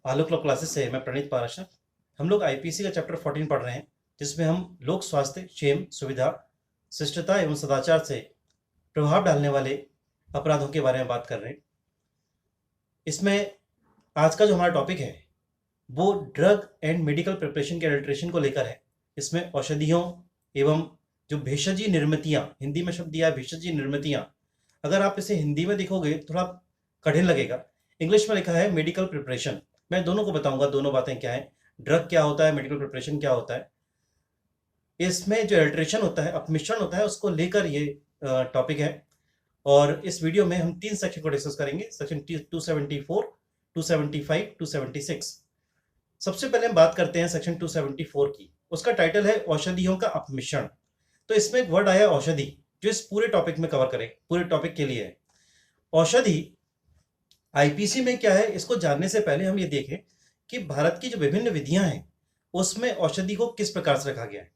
आलोक law classes से मैं प्रणीत पाराशर। हम लोग आईपीसी का चैप्टर 14 पढ़ रहे हैं, जिसमें हम लोक स्वास्थ्य, क्षेम, सुविधा, शिष्टता एवं सदाचार से प्रभाव डालने वाले अपराधों के बारे में बात कर रहे हैं। इसमें आज का जो हमारा टॉपिक है वो ड्रग एंड मेडिकल प्रिपरेशन के अडल्ट्रेशन को लेकर है। इसमें औषधियों एवं जो भेषजी निर्मितियाँ, हिंदी में शब्द दिया है भेषजी निर्मितियाँ, अगर आप इसे हिंदी में देखोगे थोड़ा कठिन लगेगा। इंग्लिश में लिखा है मेडिकल प्रिपरेशन। मैं दोनों को बताऊंगा, दोनों बातें क्या है, ड्रग क्या होता है, मेडिकल प्रिपरेशन क्या होता है। इसमें जो अल्ट्रेशन होता है, अपमिश्रण होता है, उसको लेकर ये टॉपिक है। और इस वीडियो में हम 3 सेक्शन को डिस्कस करेंगे, सेक्शन 274, 275, 276। सबसे पहले हम बात करते हैं सेक्शन 274 की। उसका टाइटल है औषधियों का अपमिश्रण। तो इसमें एक वर्ड आया औषधि, जो इस पूरे टॉपिक में कवर करे, पूरे टॉपिक के लिए है। औषधि आईपीसी में क्या है, इसको जानने से पहले हम ये देखें कि भारत की जो विभिन्न विधियां हैं उसमें औषधि को किस प्रकार से रखा गया है।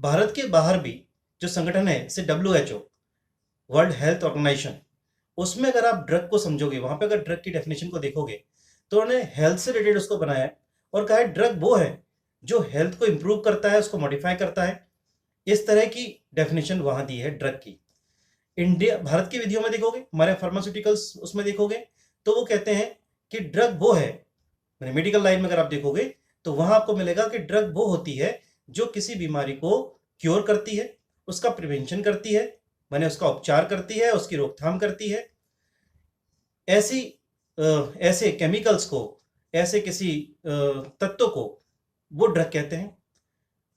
भारत के बाहर भी जो संगठन है, जैसे WHO, वर्ल्ड हेल्थ ऑर्गेनाइजेशन, उसमें अगर आप ड्रग को समझोगे, वहां पे अगर ड्रग की डेफिनेशन को देखोगे तो उन्होंने हेल्थ से रिलेटेड उसको बनाया है और कहा है ड्रग वो है जो हेल्थ को इंप्रूव करता है, उसको मॉडिफाई करता है। इस तरह की डेफिनेशन वहां दी है ड्रग की। इंडिया, भारत की विधियों में देखोगे, हमारे फार्मास्यूटिकल्स उसमें देखोगे तो वो कहते हैं कि ड्रग वो है, मेडिकल लाइन में अगर आप देखोगे तो वहां आपको मिलेगा कि ड्रग वो होती है जो किसी बीमारी को क्योर करती है, उसका प्रिवेंशन करती है, माने उसका उपचार करती है, उसकी रोकथाम करती है। ऐसी ऐसे केमिकल्स को, ऐसे किसी तत्व को वो ड्रग कहते हैं।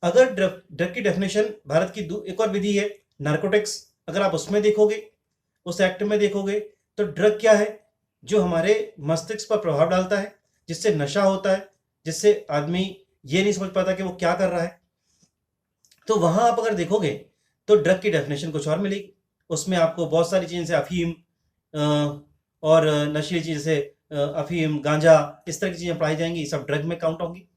अगर ड्रग की डेफिनेशन भारत की एक और विधि है नार्कोटिक्स, अगर आप उसमें देखोगे, उस एक्ट में देखोगे तो ड्रग क्या है, जो हमारे मस्तिष्क पर प्रभाव डालता है, जिससे नशा होता है, जिससे आदमी ये नहीं समझ पाता कि वो क्या कर रहा है। तो वहां आप अगर देखोगे तो ड्रग की डेफिनेशन कुछ और मिलेगी। उसमें आपको बहुत सारी चीजें, अफीम और नशीली चीजें से अफीम, गांजा, इस तरह की चीजें पाई जाएंगी, सब ड्रग में काउंट होंगी।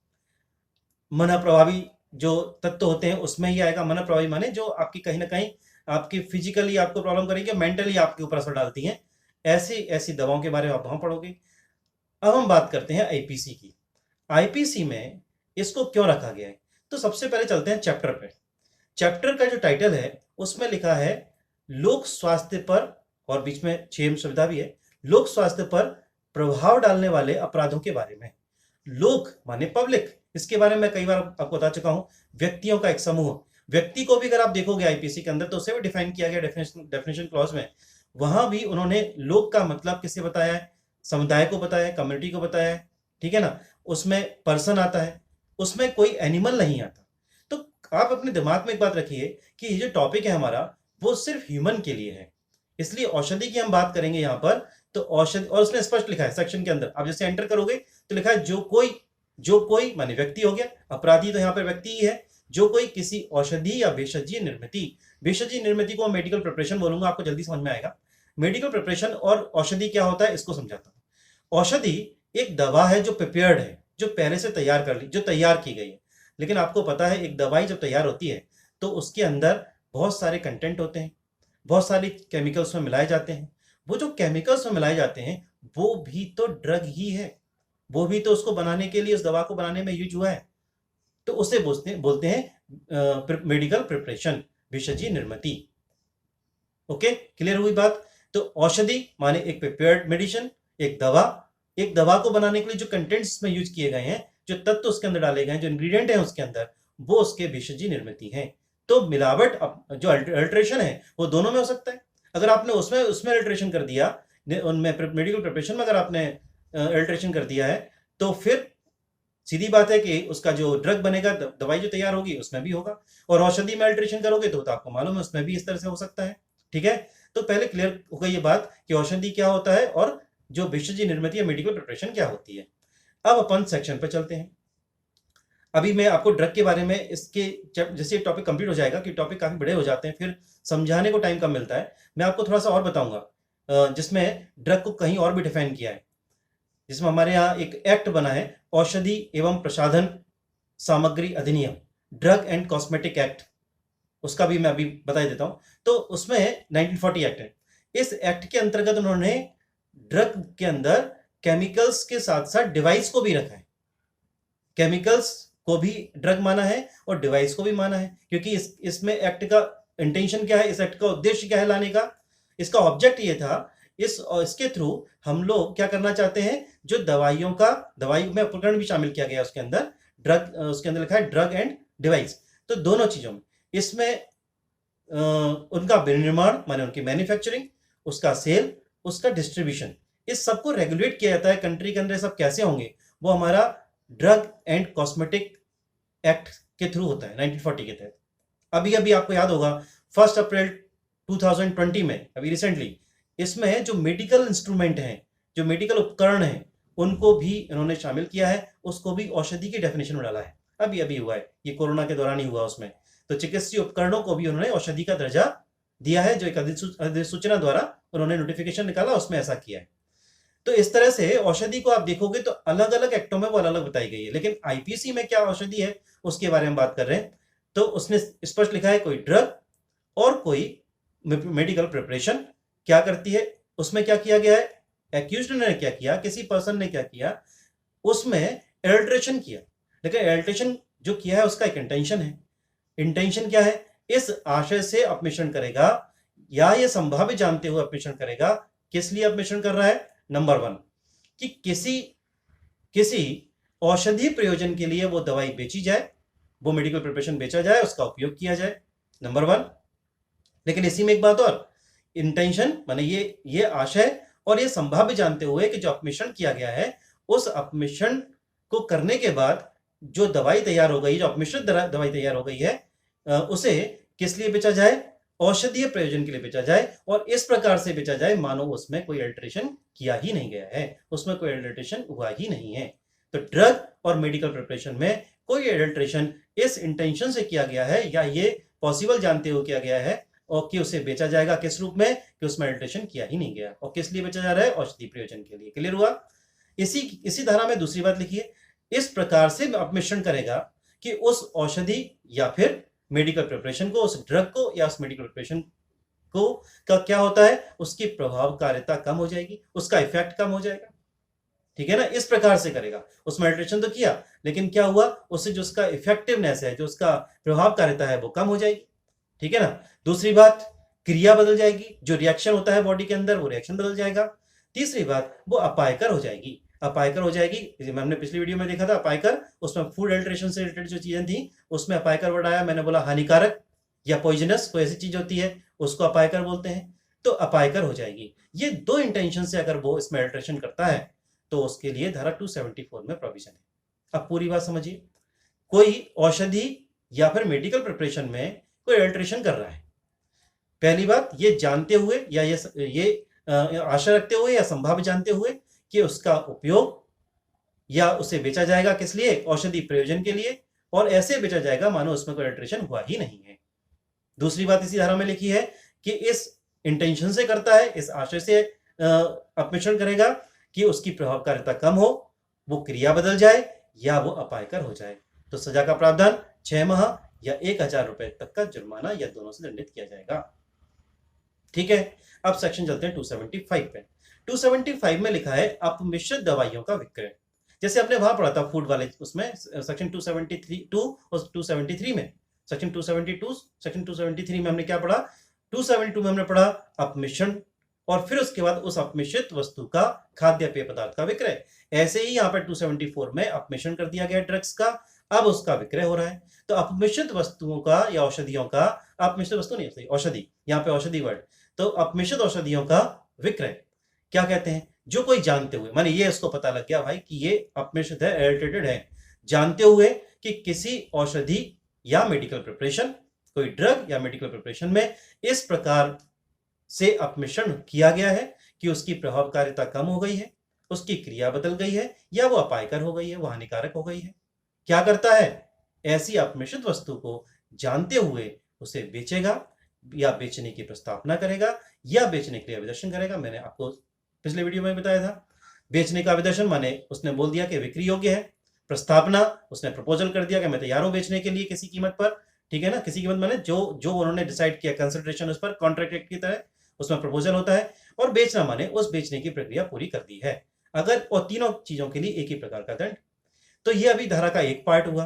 मन प्रभावी जो तत्व होते हैं उसमें ही आएगा। मन प्रभावी माने जो आपकी कहीं ना कहीं आपकी फिजिकली आपको प्रॉब्लम करेंगे, मेंटली आपके ऊपर असर डालती हैं। ऐसी ऐसी दवाओं के बारे में आप वहां पढ़ोगे। अब हम बात करते हैं आईपीसी की। आईपीसी में इसको क्यों रखा गया है, तो सबसे पहले चलते हैं चैप्टर पे। चैप्टर का जो टाइटल है उसमें लिखा है लोक स्वास्थ्य पर, और बीच में क्षेम सुविधा भी है, लोक स्वास्थ्य पर प्रभाव डालने वाले अपराधों के बारे में। लोक माने पब्लिक, इसके बारे में मैं कई बार आपको बता चुका हूं। व्यक्तियों का एक समूह, व्यक्ति को भी अगर आप देखोगे आईपीसी के अंदर तो उसे भी डिफाइन किया गया डेफिनेशन क्लॉज में। वहां भी उन्होंने लोक का मतलब किसे बताया है, समुदाय को बताया है, कम्युनिटी को बताया है, ठीक है ना। उसमें पर्सन आता है, उसमें कोई एनिमल नहीं आता। तो आप अपने दिमाग में एक बात रखिए कि ये जो टॉपिक है हमारा वो सिर्फ ह्यूमन के लिए है, इसलिए औषधि की हम बात करेंगे यहाँ पर। तो औषधि, और उसमें स्पष्ट लिखा है सेक्शन के अंदर, आप जैसे एंटर करोगे तो लिखा है जो कोई माने व्यक्ति हो गया, अपराधी तो यहाँ पर व्यक्ति ही है, जो कोई किसी औषधि या भेषजीय निर्मिति, भेषजीय निर्मिति को मेडिकल प्रिपरेशन बोलूंगा, आपको जल्दी समझ में आएगा। मेडिकल प्रिपरेशन और औषधि क्या होता है इसको समझाता हूं। औषधि एक दवा है जो प्रिपेयर्ड है, जो पहले से तैयार कर ली, जो तैयार की गई है। लेकिन आपको पता है एक दवाई जब तैयार होती है तो उसके अंदर बहुत सारे कंटेंट होते हैं, बहुत सारी केमिकल्स में मिलाए जाते हैं। वो जो केमिकल्स में मिलाए जाते हैं वो भी तो ड्रग ही है, वो भी तो उसको बनाने के लिए, उस दवा को बनाने में यूज हुआ है। तो उसे बोलते हैं मेडिकल प्रिपरेशन, भेषजीय निर्मिति। ओके, क्लियर हुई बात। तो औषधि माने एक प्रिपेयर्ड मेडिसिन, एक दवा, एक दवा को बनाने के लिए जो कंटेंट्स में यूज किए गए हैं, जो तत्व उसके अंदर डाले गए हैं, जो इंग्रेडिएंट है उसके अंदर, वो उसके भेषजी निर्मिति है। तो मिलावट, जो अल्ट्रेशन है वो दोनों में हो सकता है। अगर आपने उसमें उसमें अल्ट्रेशन कर दिया, उनमें मेडिकल प्रिपरेशन में अगर आपने अल्ट्रेशन कर दिया है तो फिर सीधी बात है कि उसका जो ड्रग बनेगा, दवाई जो तैयार होगी उसमें भी होगा। और औषधि में अल्ट्रेशन करोगे तो आपको मालूम है उसमें भी इस तरह से हो सकता है। ठीक है, तो पहले क्लियर हो गई ये बात कि औषधि क्या होता है और जो भेषजी निर्मित या मेडिकल प्रिपरेशन क्या होती है। अब अपन सेक्शन पे चलते हैं। अभी मैं आपको ड्रग के बारे में, इसके जैसे टॉपिक कंप्लीट हो जाएगा, कि टॉपिक काफी बड़े हो जाते हैं फिर समझाने को टाइम कम मिलता है, मैं आपको थोड़ा सा और बताऊंगा जिसमें ड्रग को कहीं और भी डिफाइन किया है। जिसमें हमारे यहाँ एक एक्ट बना है, औषधि एवं प्रसाधन सामग्री अधिनियम, ड्रग एंड कॉस्मेटिक एक्ट, उसका भी मैं अभी बता देता हूं। तो उसमें 1940 एक्ट है। इस एक्ट के अंतर्गत उन्होंने ड्रग के अंदर केमिकल्स के साथ साथ डिवाइस को भी रखा है। केमिकल्स को भी ड्रग माना है और डिवाइस को भी माना है, क्योंकि इसमें एक्ट का इंटेंशन क्या है, इस एक्ट का उद्देश्य क्या है लाने का, इसका ऑब्जेक्ट ये था, इसके थ्रू हम लोग क्या करना चाहते हैं, जो दवाई में उपकरण भी शामिल किया गया उसके अंदर, ड्रग, उसके अंदर लिखा है ड्रग एंड डिवाइस, तो दोनों चीजों में इसमें उनका विनिर्माण माने उनकी मैन्युफैक्चरिंग, उसका सेल, उसका डिस्ट्रीब्यूशन, इस सबको रेगुलेट किया जाता है कंट्री के अंदर। सब कैसे होंगे, वो हमारा ड्रग एंड कॉस्मेटिक एक्ट के थ्रू होता है 1940 के तहत। अभी अभी आपको याद होगा 1 अप्रैल 2020 में, अभी रिसेंटली, इसमें जो मेडिकल इंस्ट्रूमेंट हैं, जो मेडिकल उपकरण हैं, उनको भी इन्होंने शामिल किया है, उसको भी औषधि की डेफिनेशन में डाला है। अभी अभी हुआ है, ये कोरोना के दौरान ही हुआ उसमें, तो चिकित्सीय उपकरणों को भी उन्होंने औषधि का दर्जा दिया है, जो एक अधिसूचना द्वारा उन्होंने नोटिफिकेशन निकाला, उसमें ऐसा किया है। तो इस तरह से औषधि को आप देखोगे तो अलग अलग एक्टों में वो अलग अलग बताई गई है, लेकिन आईपीसी में क्या औषधि है उसके बारे में बात कर रहे हैं। तो उसने स्पष्ट लिखा है कोई ड्रग और कोई मेडिकल प्रिपरेशन क्या करती है, उसमें क्या किया गया है, एक्यूज्ड ने क्या किया, किसी पर्सन ने क्या किया, उसमें एडल्ट्रेशन किया, लेकिन एडल्ट्रेशन जो किया है उसका एक इंटेंशन है। इंटेंशन क्या है, इस आशय से अपमिश्रण करेगा या ये संभावित जानते हुए अपमिश्रण करेगा। किस लिए अपमिश्रण कर रहा है, नंबर 1 कि किसी औषधि प्रयोजन के लिए वो दवाई बेची जाए, वो मेडिकल प्रिपरेशन बेचा जाए, उसका उपयोग किया जाए, नंबर 1। लेकिन इसी में एक बात और, इंटेंशन माने ये आशय और ये संभाव्य जानते हुए कि जो अपमिश्रण किया गया है, उस अपमिश्रण को करने के बाद जो दवाई तैयार हो गई, जो अपमिश्रित दवाई तैयार हो गई है, उसे किस लिए बेचा जाए, औषधीय प्रयोजन के लिए बेचा जाए, और इस प्रकार से बेचा जाए मानो उसमें कोई अल्टरेशन किया ही नहीं गया है, उसमें कोई अल्टरेशन हुआ ही नहीं है। तो ड्रग और मेडिकल प्रिपरेशन में कोई अल्टरेशन इस इंटेंशन से किया गया है या ये पॉसिबल जानते हुए किया गया है, और कि उसे बेचा जाएगा किस रूप में, कि उसमें अल्टरेशन किया ही नहीं गया, और किस लिए बेचा जा रहा है, औषधि प्रयोजन के लिए। क्लियर हुआ। इसी धारा में दूसरी बात लिखिए, इस प्रकार से अपमिश्रण करेगा कि उस औषधि या फिर मेडिकल प्रिपरेशन को, उस ड्रग को या उस मेडिकल प्रिपरेशन को का क्या होता है, उसकी प्रभावकारिता कम हो जाएगी, उसका इफेक्ट कम हो जाएगा, ठीक है ना, इस प्रकार से करेगा। उसमें अल्टरेशन तो किया, लेकिन क्या हुआ, उससे जो उसका इफेक्टिवनेस है, जो उसका प्रभावकारिता है, वो कम हो जाएगी, ठीक है ना। दूसरी बात, क्रिया बदल जाएगी, जो रिएक्शन होता है बॉडी के अंदर वो रिएक्शन बदल जाएगा। तीसरी बात, वो अपायकर हो जाएगी, अपायकर हो जाएगी। हमने पिछली वीडियो में देखा था अपायकर, उसमें फूड अल्टरेशन से रिलेटेड जो चीजें थी उसमें अपायकर वर्ड आया, मैंने बोला हानिकारक या पॉइजनस, कोई ऐसी चीज होती है उसको अपायकर बोलते हैं, तो अपायकर हो जाएगी। ये दो इंटेंशन से अगर वो इसमें अल्टरेशन करता है तो उसके लिए धारा 274 में प्रोविजन है। अब पूरी बात समझिए, कोई औषधि या फिर मेडिकल प्रिपरेशन में कोई अल्टरेशन कर रहा है, पहली बात ये जानते हुए या ये आशा रखते हुए या संभाव्य जानते हुए कि उसका उपयोग या उसे बेचा जाएगा किस लिए, औषधि प्रयोजन के लिए, और ऐसे बेचा जाएगा मानो उसमें कोई अल्टरेशन हुआ ही नहीं है। दूसरी बात इसी धारा में लिखी है कि इस इंटेंशन से करता है, इस आशय से अपमिश्रण करेगा कि उसकी प्रभावकारिता कम हो, वो क्रिया बदल जाए या वो अपायकर हो जाए, तो सजा का प्रावधान 6 माह या 1000 रुपए तक का जुर्माना या दोनों से दंडित किया जाएगा। ठीक है, अब सेक्शन चलते हैं 275 पे। 275 में लिखा है अपमिश्रित दवाइयों का विक्रय। जैसे आपने वहां पढ़ा था फूड वाले, उसमें सेक्शन 272 और 273 में, सेक्शन 273 में हमने क्या पढ़ा, 272 में हमने पढ़ा अपमिश्रण, और फिर उसके बाद उस अपमिश्रित वस्तु का खाद्य पेय पदार्थ का विक्रय। ऐसे ही यहाँ पर 274 में अपमिश्रण कर दिया गया ड्रग्स का, अब उसका विक्रय हो रहा है। तो अपमिश्रित वस्तुओं का या औषधियों का, अपमिश्रित वस्तु नहीं सही, औषधि, यहाँ पे औषधि वर्ड, तो अपमिश्रित औषधियों का विक्रय क्या कहते हैं, जो कोई जानते हुए, माने ये उसको पता लग गया भाई कि ये अपमिश्रित है, एडल्टरेटेड है, जानते हुए कि किसी औषधि या मेडिकल प्रिपरेशन, कोई ड्रग या मेडिकल प्रिपरेशन में इस प्रकार से अपमिश्रण किया गया है कि उसकी प्रभावकारिता कम हो गई है, उसकी क्रिया बदल गई है, या वो अपायकर हो गई है, वो हानिकारक हो गई है। क्या करता है, ऐसी अपमिश्रित वस्तु को जानते हुए उसे बेचेगा या बेचने की प्रस्तावना करेगा या बेचने के लिए आवेदन करेगा। मैंने आपको पिछले वीडियो में बताया था, बेचने का आवेदन माने उसने बोल दिया कि बिक्री योग्य है, प्रस्तावना उसने प्रपोजल कर दिया कि मैं तैयार हूं बेचने के लिए किसी कीमत पर, ठीक है ना, किसी कीमत माने जो उन्होंने डिसाइड किया, कंसिडरेशन उस पर, कॉन्ट्रैक्ट की तरह उसमें प्रपोजल होता है, और बेचना माने उस बेचने की प्रक्रिया पूरी कर दी है। अगर, और तीनों चीजों के लिए एक ही प्रकार का दंड। तो ये अभी धारा का एक पार्ट हुआ।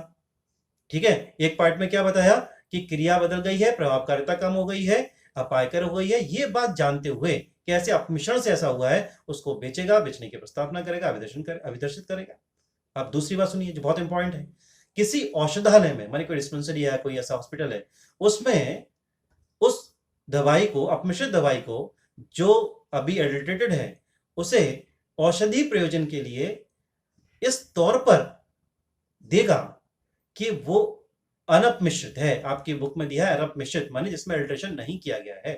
ठीक है, एक पार्ट में क्या बताया कि क्रिया बदल गई है, प्रभावकारिता कम हो गई है, अपायकर हो गई है। ये बात जानते हुए कि ऐसे अपमिश्रण से ऐसा हुआ है, उसको बेचेगा, बेचने की प्रस्तावना करेगा, अभिदर्शित करेगा। अब दूसरी बात सुनिए जो बहुत इंपॉर्टेंट है, किसी औषधालय में, मानी कोई डिस्पेंसरी है, कोई ऐसा हॉस्पिटल है, उसमें उस दवाई को, अपमिश्रित दवाई को, जो अभी एडल्ट्रेटेड है, उसे औषधि प्रयोजन के लिए इस तौर पर देगा कि वो अनपमिश्रित है। आपकी बुक में दिया है अनपमिश्रित, माने जिसमें अल्ट्रेशन नहीं किया गया है।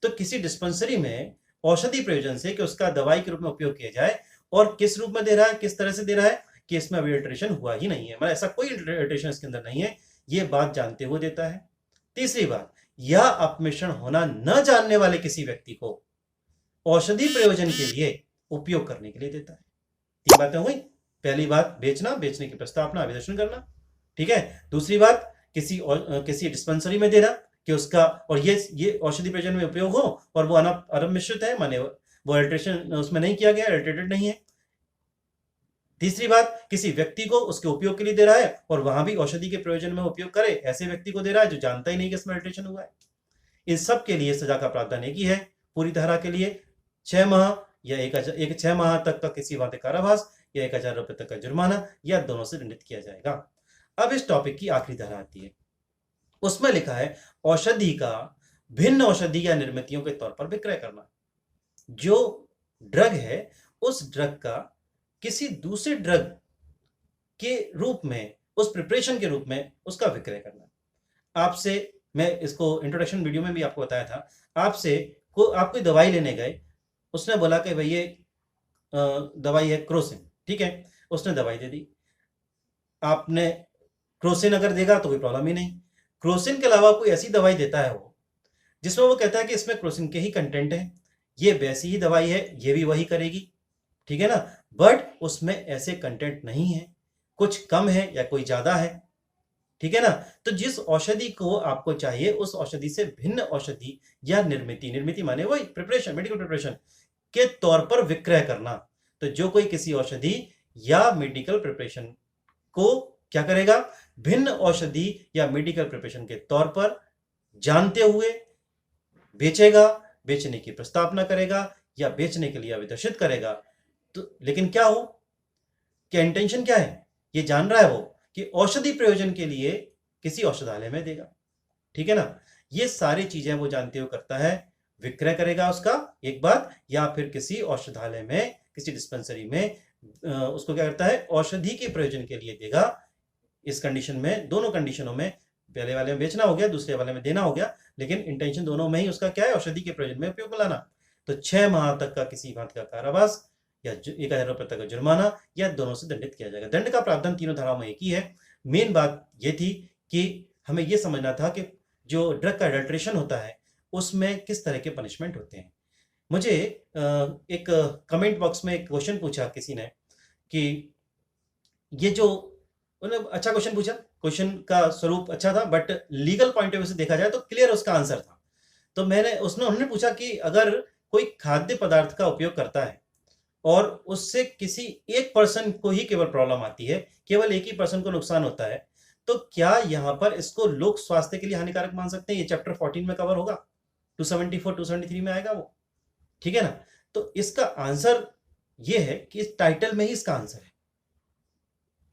तो किसी डिस्पेंसरी में औषधि प्रयोजन से कि उसका दवाई के रूप में उपयोग किया जाए, और किस रूप में दे रहा है, किस तरह से दे रहा है कि इसमें अभी अल्ट्रेशन हुआ ही नहीं है, मतलब ऐसा कोई अल्ट्रेशन इसके अंदर नहीं है, ये बात जानते हुए देता है। तीसरी बात, यह अपमिश्रण होना न जानने वाले किसी व्यक्ति को औषधि प्रयोजन के लिए उपयोग करने के लिए देता है। तीन बातें हुई। पहली बात बेचना, बेचने की प्रस्तावना, अभिदर्शन करना। ठीक है। दूसरी बात, किसी डिस्पेंसरी में देना कि उसका, और ये औषधि प्रयोजन में उपयोग हो और वो अनपमिश्रित है, माने वो अल्ट्रेशन उसमें नहीं किया गया, अल्ट्रेटेड नहीं है। तीसरी बात, किसी व्यक्ति को उसके उपयोग के लिए दे रहा है और वहां भी औषधि के प्रयोजन में उपयोग करे, ऐसे व्यक्ति को दे रहा है जो जानता ही नहीं कि इसमें अल्ट्रेशन हुआ है। इन सब के लिए सजा का प्रावधान एक ही है। पूरी धारा के लिए 6 माह या 6 माह तक का किसी बात कारावास या 1000 रुपए तक का जुर्माना, या दोनों से दंडित किया जाएगा। अब इस टॉपिक की आखिरी धारा आती है, उसमें लिखा है औषधि का भिन्न औषधि या निर्मितियों के तौर पर विक्रय करना। जो ड्रग है उस ड्रग का किसी दूसरे ड्रग के रूप में, उस प्रिपरेशन के रूप में उसका विक्रय करना। आपसे, मैं इसको इंट्रोडक्शन वीडियो में भी आपको बताया था, आप कोई दवाई लेने गए, उसने बोला कि भाई ये दवाई है क्रोसिन, ठीक है, उसने दवाई दे दी। आपने क्रोसिन अगर देगा तो कोई प्रॉब्लम ही नहीं। क्रोसिन के अलावा कोई ऐसी दवाई देता है वो, जिसमें वो कहता है कि इसमें क्रोसिन के ही कंटेंट है, ये वैसी ही दवाई है, ये भी वही करेगी, ठीक है ना, बट उसमें ऐसे कंटेंट नहीं है, कुछ कम है या कोई ज्यादा है, ठीक है ना। तो जिस औषधि को आपको चाहिए उस औषधि से भिन्न औषधि या निर्मिति माने वही प्रिपरेशन, मेडिकल प्रिपरेशन के तौर पर विक्रय करना। तो जो कोई किसी औषधि या मेडिकल प्रिपरेशन को क्या करेगा, भिन्न औषधि या मेडिकल प्रिपरेशन के तौर पर जानते हुए बेचेगा, बेचने की प्रस्तावना करेगा या बेचने के लिए अभिदर्शित करेगा। तो लेकिन क्या हो, क्या इंटेंशन क्या है, ये जान रहा है वो कि औषधि प्रयोजन के लिए किसी औषधालय में देगा, ठीक है ना। ये सारी चीजें वो जानते हुए करता है, विक्रय करेगा उसका एक बात, या फिर किसी औषधालय में, किसी डिस्पेंसरी में उसको क्या करता है, औषधि के प्रयोजन के लिए देगा। इस कंडीशन में, दोनों कंडीशनों में, पहले वाले में बेचना हो गया, दूसरे वाले में देना हो गया, लेकिन इंटेंशन दोनों में ही उसका क्या है, औषधि के प्रयोजन में उपयोग में लाना। तो 6 माह तक का किसी बात का कारावास या 1000 रुपए तक का जुर्माना, या दोनों से दंडित किया जाएगा। दंड का प्रावधान तीनों धाराओं में एक ही है। मेन बात यह थी कि हमें यह समझना था कि जो ड्रग का अडल्ट्रेशन होता है उसमें किस तरह के पनिशमेंट होते हैं। मुझे एक कमेंट बॉक्स में एक क्वेश्चन पूछा किसी ने कि ये जो, उन्होंने अच्छा क्वेश्चन पूछा, क्वेश्चन का स्वरूप अच्छा था, but legal point of view से देखा जाए तो क्लियर उसका आंसर था। तो उन्होंने पूछा कि अगर कोई खाद्य पदार्थ का उपयोग करता है और उससे किसी एक पर्सन को ही केवल प्रॉब्लम आती है, केवल एक ही पर्सन को नुकसान होता है, तो क्या यहां पर इसको लोक स्वास्थ्य के लिए हानिकारक मान सकते हैं? ये चैप्टर 14 में कवर होगा, 274 273 में आएगा वो, ठीक है ना। तो इसका आंसर ये है कि इस टाइटल में ही इसका आंसर है।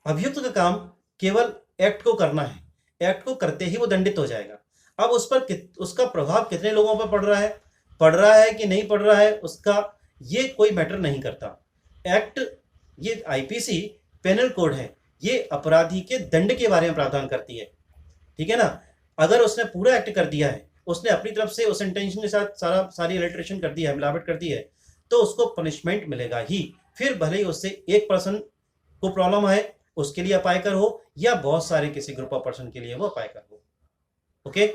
अभियुक्त का काम केवल एक्ट को करना है, एक्ट को करते ही वो दंडित हो जाएगा। अब उस पर उसका प्रभाव कितने लोगों पर पड़ रहा है कि नहीं पड़ रहा है, उसका ये कोई मैटर नहीं करता। एक्ट, ये आईपीसी पेनल कोड है, ये अपराधी के दंड के बारे में प्रावधान करती है, ठीक है ना। अगर उसने पूरा एक्ट कर दिया है, उसने अपनी तरफ से उस इंटेंशन के साथ सारी अल्ट्रेशन कर दी है, मिलावट कर दी है, तो उसको पनिशमेंट मिलेगा ही। फिर भले ही उससे एक पर्सन को प्रॉब्लम आए, उसके लिए अपायकर हो, या बहुत सारे किसी ग्रुप ऑफ पर्सन के लिए वो अपायकर हो। ओके,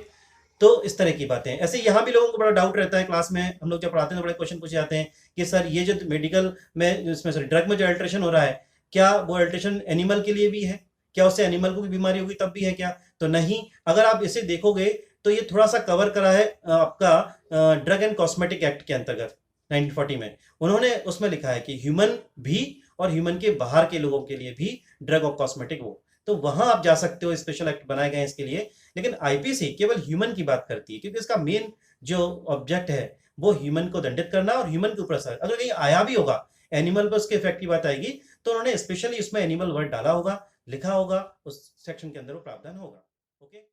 तो इस तरह की बातें। ऐसे यहाँ भी लोगों को बड़ा डाउट रहता है, क्लास में हम लोग जब पढ़ाते हैं तो बड़े क्वेश्चन पूछे जाते हैं कि सर ये जो मेडिकल में, इसमें सर ड्रग में जो अल्ट्रेशन हो रहा है, क्या वो अल्ट्रेशन एनिमल के लिए भी है? क्या उससे एनिमल को भी बीमारी होगी तब भी है क्या? तो नहीं। अगर आप इसे देखोगे तो ये थोड़ा सा कवर करा है आपका ड्रग एंड कॉस्मेटिक एक्ट के अंतर्गत, 1940 में उन्होंने उसमें लिखा है कि ह्यूमन भी और ह्यूमन के बाहर के लोगों के लिए भी ड्रग और कॉस्मेटिक वो, तो वहां आप जा सकते हो, स्पेशल एक्ट बनाए गए हैं इसके लिए। लेकिन आईपीसी केवल ह्यूमन की बात करती है, क्योंकि इसका मेन जो ऑब्जेक्ट है वो ह्यूमन को दंडित करना और ह्यूमन के ऊपर असर, अगर कहीं आया भी होगा एनिमल पर उसके इफेक्ट की बात आएगी, तो उन्होंने स्पेशली उसमें एनिमल वर्ड डाला होगा, लिखा होगा, उस सेक्शन के अंदर वो प्रावधान होगा। ओके।